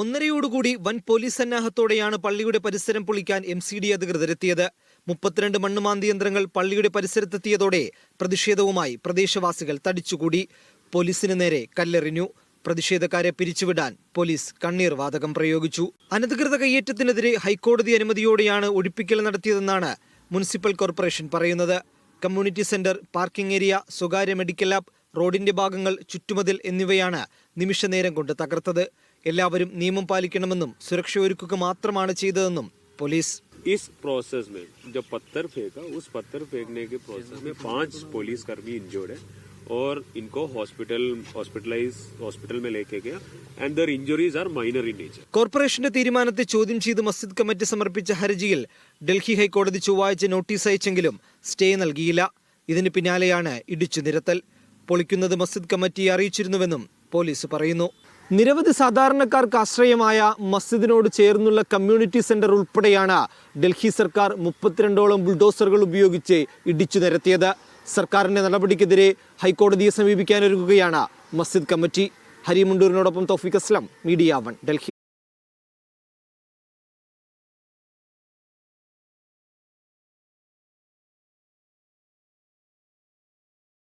ഒന്നരയോടുകൂടി വൻ പോലീസ് സന്നാഹത്തോടെയാണ് പള്ളിയുടെ പരിസരം പൊളിക്കാൻ MCD അധികൃതരെത്തിയത്. 32 മണ്ണുമാന്തി യന്ത്രങ്ങൾ പള്ളിയുടെ പരിസരത്തെത്തിയതോടെ പ്രതിഷേധവുമായി പ്രദേശവാസികൾ തടിച്ചുകൂടി. പോലീസിന് നേരെ കല്ലെറിഞ്ഞു. പ്രതിഷേധക്കാരെ പിരിച്ചുവിടാൻ പോലീസ് കണ്ണീർ വാതകം പ്രയോഗിച്ചു. അനധികൃത കയ്യേറ്റത്തിനെതിരെ ഹൈക്കോടതി അനുമതിയോടെയാണ് ഒഴിപ്പിക്കൽ നടത്തിയതെന്നാണ് മുനിസിപ്പൽ കോർപ്പറേഷൻ പറയുന്നത്. കമ്മ്യൂണിറ്റി സെന്റർ, പാർക്കിംഗ് ഏരിയ, സ്വകാര്യ മെഡിക്കൽ ലാബ്, റോഡിന്റെ ഭാഗങ്ങൾ, ചുറ്റുമതിൽ എന്നിവയാണ് നിമിഷനേരം കൊണ്ട് തകർത്തത്. എല്ലാവരും നിയമം പാലിക്കണമെന്നും സുരക്ഷയൊരുക്കുക മാത്രമാണ് ചെയ്തതെന്നും പോലീസ്. इस प्रोसेस में जो पत्थर फेंका, उस पत्थर फेंकने के प्रोसेस में 5 पुलिसकर्मी इंजर्ड है और इनको हॉस्पिटल में लेके गया and their injuries are minor in nature. കോർപ്പറേഷന്റെ തീരുമാനത്തെ ചോദ്യം ചെയ്ത് മസ്ജിദ് കമ്മിറ്റി സമർപ്പിച്ച ഹർജിയിൽ ഡൽഹി ഹൈക്കോടതി ചൊവ്വാഴ്ച നോട്ടീസ് അയച്ചെങ്കിലും സ്റ്റേ നൽകിയില്ല. ഇതിന് പിന്നാലെയാണ് ഇടിച്ചു നിരത്തൽ. പൊളിക്കുന്നത് മസ്ജിദ് കമ്മിറ്റിയെ അറിയിച്ചിരുന്നുവെന്നും പോലീസ് പറയുന്നു. നിരവധി സാധാരണക്കാർക്ക് ആശ്രയമായ മസ്ജിദിനോട് ചേർന്നുള്ള കമ്മ്യൂണിറ്റി സെന്റർ ഉൾപ്പെടെയാണ് ഡൽഹി സർക്കാർ 32ഓളം ബുൾഡോസറുകൾ ഉപയോഗിച്ച് ഇടിച്ചു നിരത്തിയത്. സർക്കാരിന്റെ നടപടിക്കെതിരെ ഹൈക്കോടതിയെ സമീപിക്കാനൊരുങ്ങുകയാണ് മസ്ജിദ് കമ്മിറ്റി. ഹരി മുണ്ടൂരിനോടൊപ്പം തൗഫീഖ് അസ്ലം, മീഡിയ 1, ഡൽഹി.